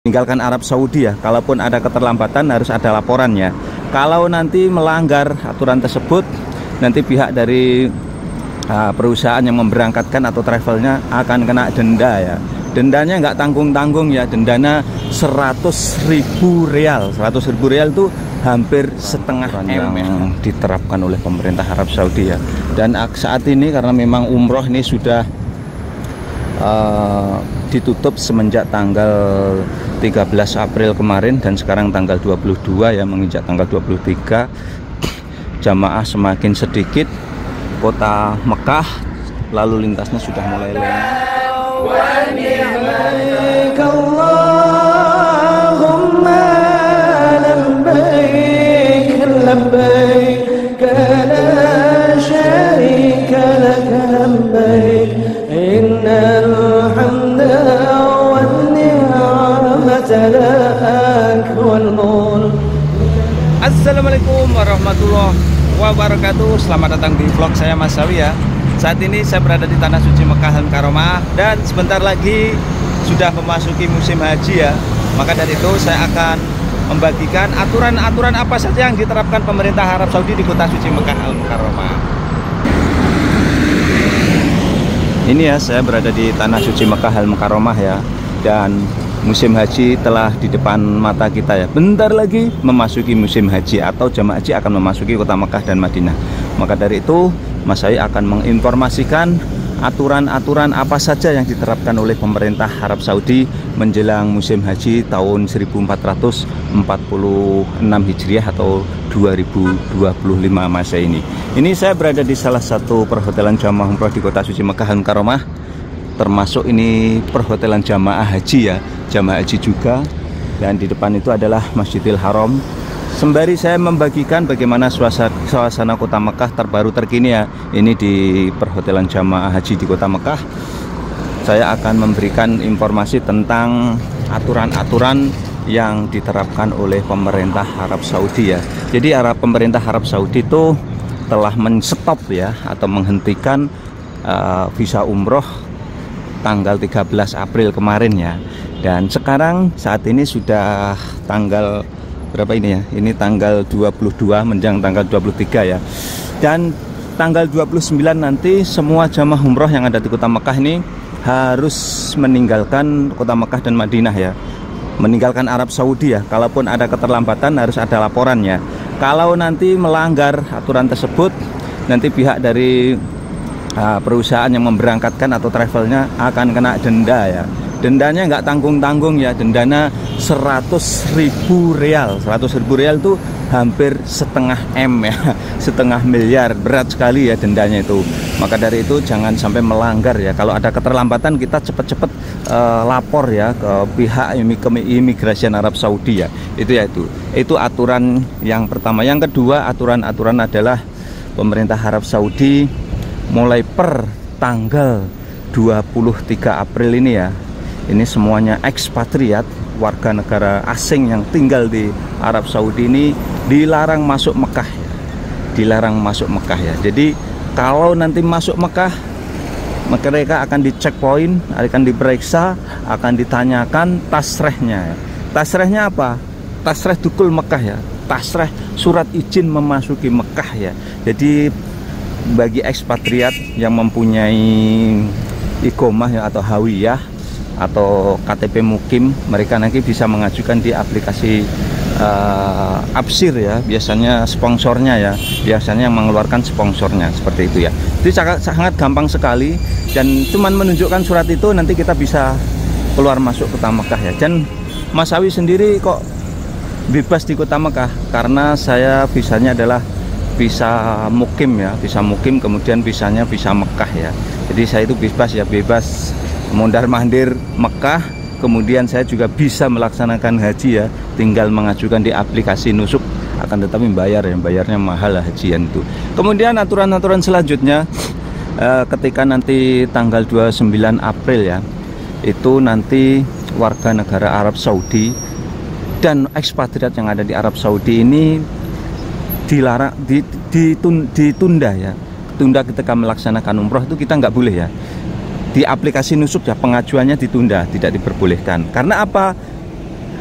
meninggalkan Arab Saudi ya, kalaupun ada keterlambatan harus ada laporannya. Kalau nanti melanggar aturan tersebut, nanti pihak dari perusahaan yang memberangkatkan atau travelnya akan kena denda ya. Dendanya nggak tanggung-tanggung ya, dendanya 100.000 rial. 100.000 rial itu hampir setengah M yang diterapkan oleh pemerintah Arab Saudi ya. Dan saat ini karena memang umroh ini sudah ditutup semenjak tanggal 13 April kemarin dan sekarang tanggal 22 ya, menginjak tanggal 23, jamaah semakin sedikit. Kota Mekah lalu lintasnya sudah mulai lengang. Assalamualaikum warahmatullahi wabarakatuh. Selamat datang di vlog saya Mas Sawi ya. Saat ini saya berada di Tanah Suci Mekah Al-Mukarramah dan sebentar lagi sudah memasuki musim haji ya. Maka dari itu saya akan membagikan aturan-aturan apa saja yang diterapkan pemerintah Arab Saudi di Kota Suci Mekah Al-Mukarramah. Ini ya, saya berada di Tanah Suci Mekah Al-Mukarramah ya. Dan musim haji telah di depan mata kita ya. Bentar lagi memasuki musim haji atau jamaah haji akan memasuki kota Mekah dan Madinah. Maka dari itu Mas Sawi akan menginformasikan aturan-aturan apa saja yang diterapkan oleh pemerintah Arab Saudi menjelang musim haji tahun 1446 Hijriah atau 2025 Masehi ini. Ini saya berada di salah satu perhotelan jamaah umroh di Kota Suci Mekah Al-Mukarramah. Termasuk ini perhotelan jamaah haji ya, jamaah haji juga. Dan di depan itu adalah Masjidil Haram. Sembari saya membagikan bagaimana suasana kota Mekah terbaru terkini ya. Ini di perhotelan jamaah haji di kota Mekah. Saya akan memberikan informasi tentang aturan-aturan yang diterapkan oleh pemerintah Arab Saudi ya. Jadi pemerintah Arab Saudi itu telah men-stop ya, atau menghentikan visa umroh tanggal 13 April kemarin ya. Dan sekarang saat ini sudah tanggal berapa ini ya? Ini tanggal 22 menjelang tanggal 23 ya. Dan tanggal 29 nanti semua jamaah umroh yang ada di kota Mekah ini harus meninggalkan kota Mekah dan Madinah ya. Meninggalkan Arab Saudi ya. Kalaupun ada keterlambatan harus ada laporannya. Kalau nanti melanggar aturan tersebut, nanti pihak dari perusahaan yang memberangkatkan atau travelnya akan kena denda ya. Dendanya nggak tanggung-tanggung ya, dendanya 100.000 rial. 100.000 rial itu hampir setengah M ya, setengah miliar. Berat sekali ya dendanya itu. Maka dari itu jangan sampai melanggar ya. Kalau ada keterlambatan kita cepet-cepet lapor ya ke pihak imigrasian Arab Saudi ya. Itu aturan yang pertama. Yang kedua, aturan-aturan adalah pemerintah Arab Saudi mulai per tanggal 23 April ini ya, ini semuanya ekspatriat, warga negara asing yang tinggal di Arab Saudi ini dilarang masuk Mekah ya. Dilarang masuk Mekah ya. Jadi kalau nanti masuk Mekah, mereka akan di checkpoint, akan diperiksa, akan ditanyakan tasrehnya ya. Tasrehnya apa? Tasreh dukul Mekah ya. Tasreh surat izin memasuki Mekah ya. Jadi bagi ekspatriat yang mempunyai iqomah ya, atau hawiyah atau KTP mukim, mereka nanti bisa mengajukan di aplikasi Absir ya, biasanya sponsornya ya, biasanya yang mengeluarkan sponsornya seperti itu ya. Jadi sangat gampang sekali, dan cuman menunjukkan surat itu nanti kita bisa keluar masuk kota Mekah ya. Dan Mas Sawi sendiri kok bebas di kota Mekah karena saya visanya adalah visa mukim ya, visa mukim, kemudian visanya visa Mekah ya. Jadi saya itu bebas ya, bebas mondar-mandir Mekah, kemudian saya juga bisa melaksanakan haji ya, tinggal mengajukan di aplikasi Nusuk, akan tetapi bayar ya, bayarnya mahal lah hajian itu. Kemudian aturan-aturan selanjutnya ketika nanti tanggal 29 April ya, itu nanti warga negara Arab Saudi dan ekspatriat yang ada di Arab Saudi ini dilarang, ditunda ya. Tunda ketika melaksanakan umroh itu kita nggak boleh ya. Di aplikasi Nusuk ya, pengajuannya ditunda, tidak diperbolehkan. Karena apa?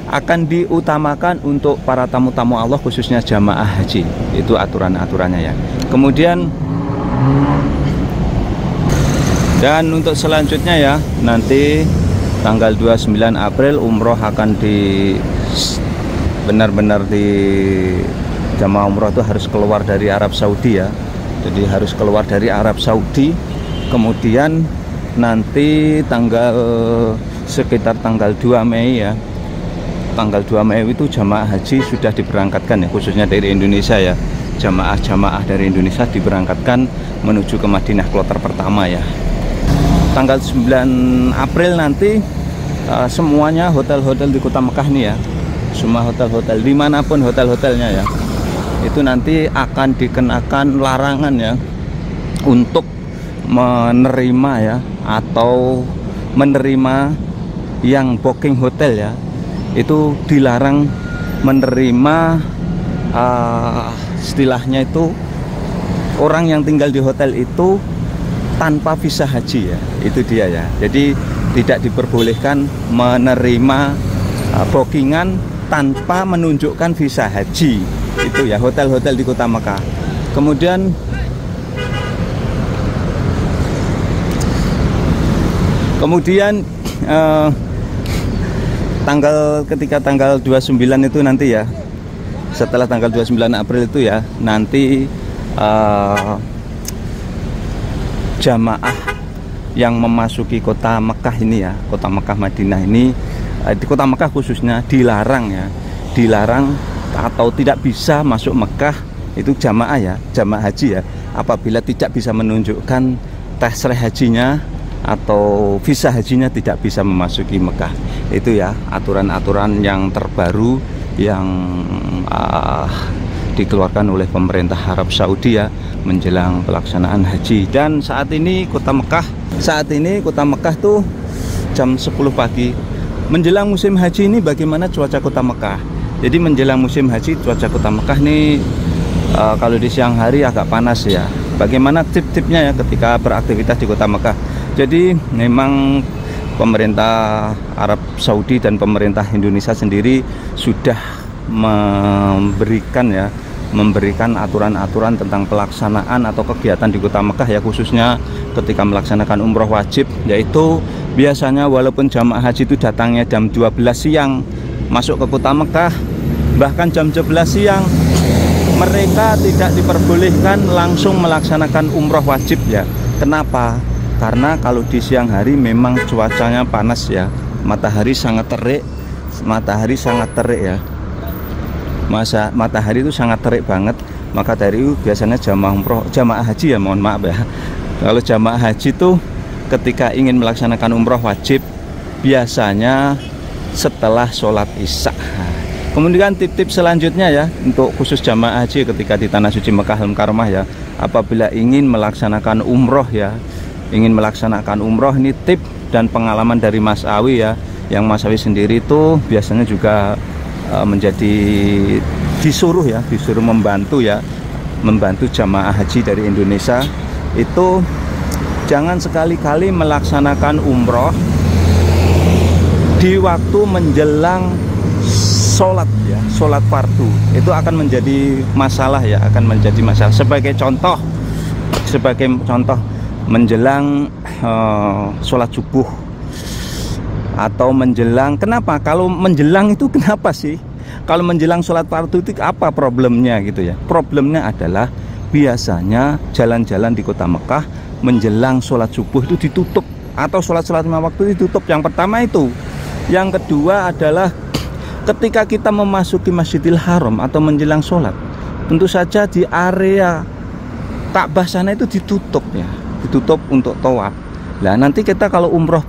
akan diutamakan untuk para tamu-tamu Allah, khususnya jamaah haji. Itu aturan-aturannya ya. Kemudian dan untuk selanjutnya ya, nanti tanggal 29 April umroh akan benar-benar di jamaah umroh itu harus keluar dari Arab Saudi ya. Jadi harus keluar dari Arab Saudi. Kemudian nanti sekitar tanggal 2 Mei ya. Tanggal 2 Mei itu jamaah haji sudah diberangkatkan ya, khususnya dari Indonesia ya. Jamaah dari Indonesia diberangkatkan menuju ke Madinah kloter pertama ya. Tanggal 9 April nanti semuanya hotel-hotel di Kota Mekah nih ya, semua hotel-hotel dimanapun hotel-hotelnya ya, itu nanti akan dikenakan larangan ya untuk menerima ya, atau menerima yang booking hotel ya, itu dilarang menerima istilahnya itu orang yang tinggal di hotel itu tanpa visa haji ya. Itu dia ya. Jadi tidak diperbolehkan menerima bookingan tanpa menunjukkan visa haji. Itu ya hotel-hotel di Kota Mekah. Kemudian ketika tanggal 29 itu nanti ya, setelah tanggal 29 April itu ya, nanti jamaah yang memasuki Kota Mekah ini ya, Kota Mekah Madinah ini, di Kota Mekah khususnya dilarang ya, dilarang atau tidak bisa masuk Mekah itu jamaah ya, jamaah haji ya, apabila tidak bisa menunjukkan tasrih hajinya atau visa hajinya, tidak bisa memasuki Mekah. Itu ya aturan-aturan yang terbaru yang dikeluarkan oleh pemerintah Arab Saudi ya menjelang pelaksanaan haji. Dan saat ini Kota Mekah tuh jam 10 pagi. Menjelang musim haji ini bagaimana cuaca Kota Mekah? Jadi menjelang musim haji cuaca Kota Mekah nih kalau di siang hari agak panas ya. Bagaimana tip-tipnya ya ketika beraktivitas di Kota Mekah? Jadi memang pemerintah Arab Saudi dan pemerintah Indonesia sendiri sudah memberikan aturan-aturan tentang pelaksanaan atau kegiatan di Kota Mekah ya, khususnya ketika melaksanakan umroh wajib, yaitu biasanya walaupun jamaah haji itu datangnya jam 12 siang masuk ke Kota Mekah, bahkan jam 11 siang mereka tidak diperbolehkan langsung melaksanakan umroh wajib ya. Kenapa? Karena kalau di siang hari memang cuacanya panas ya, matahari sangat terik ya. Matahari itu sangat terik banget. Maka dari itu biasanya jamaah haji ya, mohon maaf ya, kalau jamaah haji itu ketika ingin melaksanakan umroh wajib biasanya setelah sholat isya. Kemudian tip-tip selanjutnya ya, untuk khusus jamaah haji ketika di Tanah Suci Mekah Al-Mukarramah ya, apabila ingin melaksanakan umroh ya, ini tip dan pengalaman dari Mas Awi ya, yang Mas Awi sendiri itu biasanya juga disuruh membantu jamaah haji dari Indonesia. Itu jangan sekali-kali melaksanakan umroh di waktu menjelang sholat ya, sholat fardu. Itu akan menjadi masalah ya, sebagai contoh menjelang sholat subuh atau menjelang, kenapa? Kalau menjelang itu kenapa sih? Kalau menjelang sholat fardu itu apa problemnya gitu ya? Problemnya adalah biasanya jalan-jalan di Kota Mekah menjelang sholat subuh itu ditutup, atau sholat-sholat 5 waktu ditutup. Yang pertama itu. Yang kedua adalah ketika kita memasuki Masjidil Haram atau menjelang sholat, tentu saja di area Ka'bah sana itu ditutup ya, ditutup untuk tawaf. Nah nanti kita kalau umroh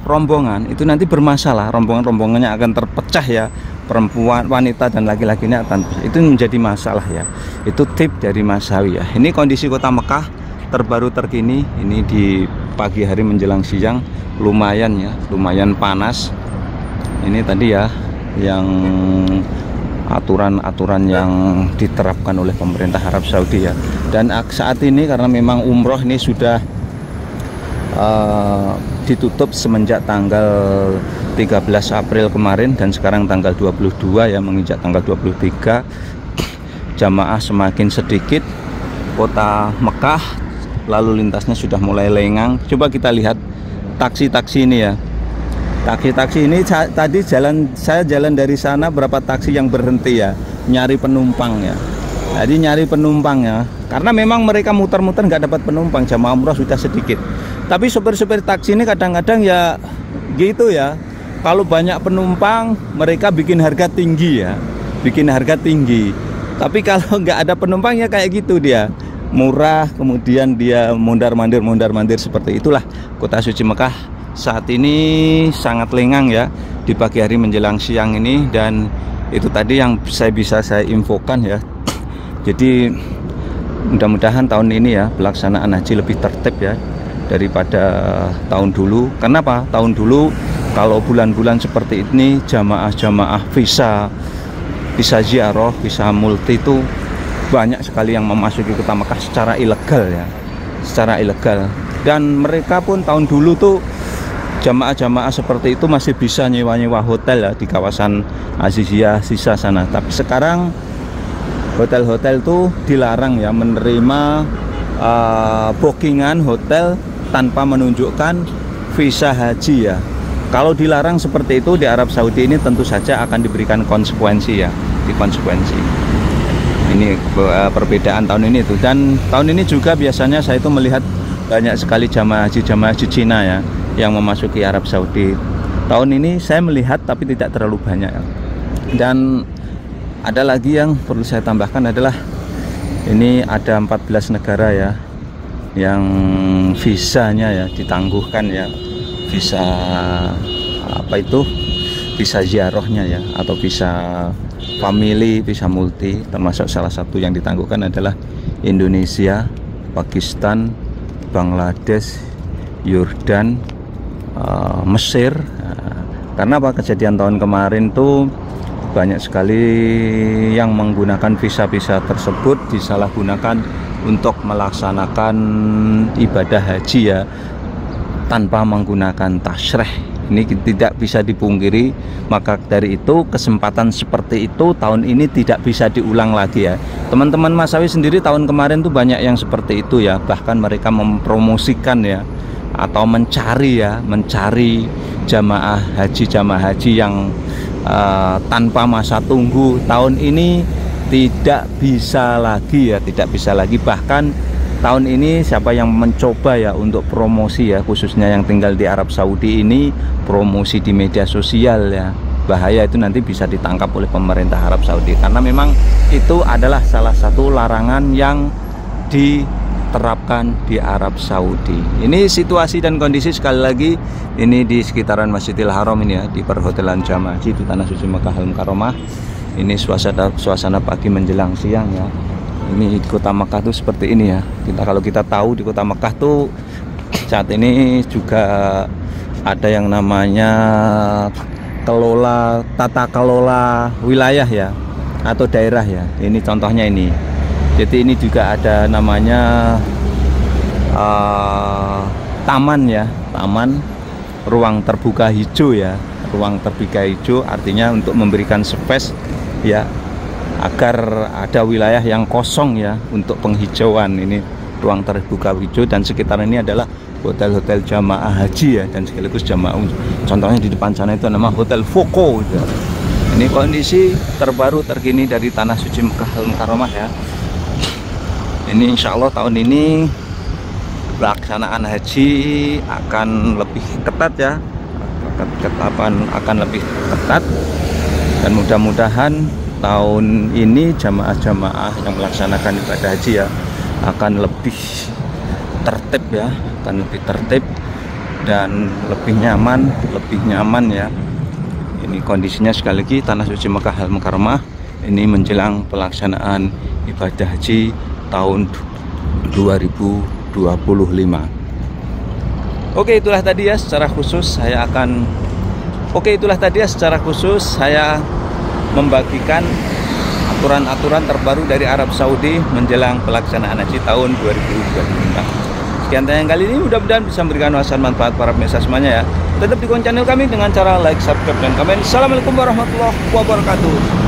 rombongan itu nanti bermasalah, rombongannya akan terpecah ya, perempuan, wanita dan laki-lakinya akan, itu menjadi masalah ya. Itu tip dari Mas Awi ya. Ini kondisi Kota Mekah terbaru terkini, ini di pagi hari menjelang siang, lumayan ya, lumayan panas. Ini tadi ya yang aturan-aturan yang diterapkan oleh pemerintah Arab Saudi ya. Dan saat ini karena memang umroh ini sudah ditutup semenjak tanggal 13 April kemarin dan sekarang tanggal 22 ya, menginjak tanggal 23. Jamaah semakin sedikit. Kota Mekah lalu lintasnya sudah mulai lengang. Coba kita lihat taksi-taksi ini ya. Taksi-taksi ini tadi saya jalan dari sana, berapa taksi yang berhenti ya, nyari penumpang ya. Jadi nyari penumpang ya, karena memang mereka muter-muter nggak dapat penumpang, jamaah umroh sudah sedikit. Tapi sopir-sopir taksi ini kadang-kadang ya gitu ya, kalau banyak penumpang mereka bikin harga tinggi ya, bikin harga tinggi. Tapi kalau nggak ada penumpang ya kayak gitu, dia murah, kemudian dia mondar-mandir seperti itulah kota suci Mekah saat ini sangat lengang ya di pagi hari menjelang siang ini. Dan itu tadi yang bisa saya infokan ya. Jadi mudah-mudahan tahun ini ya pelaksanaan haji lebih tertib ya daripada tahun dulu. Kenapa? Tahun dulu kalau bulan-bulan seperti ini jamaah visa ziarah, visa multi itu banyak sekali yang memasuki kota Mekah secara ilegal ya, secara ilegal. Dan mereka pun tahun dulu tuh jamaah seperti itu masih bisa nyewa-nyewa hotel ya di kawasan Aziziyah sisa sana. Tapi sekarang hotel-hotel tuh dilarang ya menerima bookingan hotel tanpa menunjukkan visa haji ya. Kalau dilarang seperti itu di Arab Saudi ini tentu saja akan diberikan konsekuensi ya, konsekuensi. Ini perbedaan tahun ini tuh. Dan tahun ini juga biasanya saya itu melihat banyak sekali jamaah haji Cina ya yang memasuki Arab Saudi. Tahun ini saya melihat tapi tidak terlalu banyak ya. Dan ada lagi yang perlu saya tambahkan adalah ini ada 14 negara ya yang visanya ya ditangguhkan ya, visa apa itu, visa ziarahnya ya, atau visa family, visa multi. Termasuk salah satu yang ditangguhkan adalah Indonesia, Pakistan, Bangladesh, Yordan, Mesir. Karena apa, kejadian tahun kemarin tuh banyak sekali yang menggunakan visa-visa tersebut disalahgunakan untuk melaksanakan ibadah haji ya tanpa menggunakan tasyrih. Ini tidak bisa dipungkiri. Maka dari itu kesempatan seperti itu tahun ini tidak bisa diulang lagi ya. Teman-teman Masawi sendiri tahun kemarin tuh banyak yang seperti itu ya. Bahkan mereka mempromosikan ya, atau mencari jamaah haji yang tanpa masa tunggu. Tahun ini tidak bisa lagi ya, tidak bisa lagi. Bahkan tahun ini siapa yang mencoba ya untuk promosi ya, khususnya yang tinggal di Arab Saudi ini, promosi di media sosial ya, bahaya, itu nanti bisa ditangkap oleh pemerintah Arab Saudi. Karena memang itu adalah salah satu larangan yang diterapkan di Arab Saudi. Ini situasi dan kondisi sekali lagi ini di sekitaran Masjidil Haram ini ya, di perhotelan jamaah haji di Tanah Suci Mekah Al Mukarramah. Ini suasana pagi menjelang siang ya. Ini di kota Mekah tuh seperti ini ya. Kalau kita tahu di kota Mekah tuh saat ini juga ada yang namanya tata kelola wilayah ya, atau daerah ya. Ini contohnya ini. Jadi ini juga ada namanya taman ya, taman ruang terbuka hijau ya. Ruang terbuka hijau artinya untuk memberikan space ya, agar ada wilayah yang kosong ya untuk penghijauan. Ini ruang terbuka hijau, dan sekitar ini adalah hotel-hotel jamaah haji ya, dan sekaligus jamaah. Contohnya di depan sana itu nama Hotel Voco ya. Ini kondisi terbaru terkini dari Tanah Suci Mekah Al Mukarramah ya. Ini insya Allah tahun ini pelaksanaan haji akan lebih ketat ya, akan lebih ketat. Dan mudah-mudahan tahun ini jamaah-jamaah yang melaksanakan ibadah haji ya akan lebih tertib ya, akan lebih tertib dan lebih nyaman ya. Ini kondisinya sekali lagi Tanah Suci Mekah Al Mukarramah ini menjelang pelaksanaan ibadah haji tahun 2025. Oke, itulah tadi ya secara khusus saya membagikan aturan-aturan terbaru dari Arab Saudi menjelang pelaksanaan haji tahun 2025. Sekian tayangan kali ini, mudah-mudahan bisa memberikan wawasan manfaat para pemirsa semuanya ya. Tetap dukung channel kami dengan cara like, subscribe, dan komen. Assalamualaikum warahmatullahi wabarakatuh.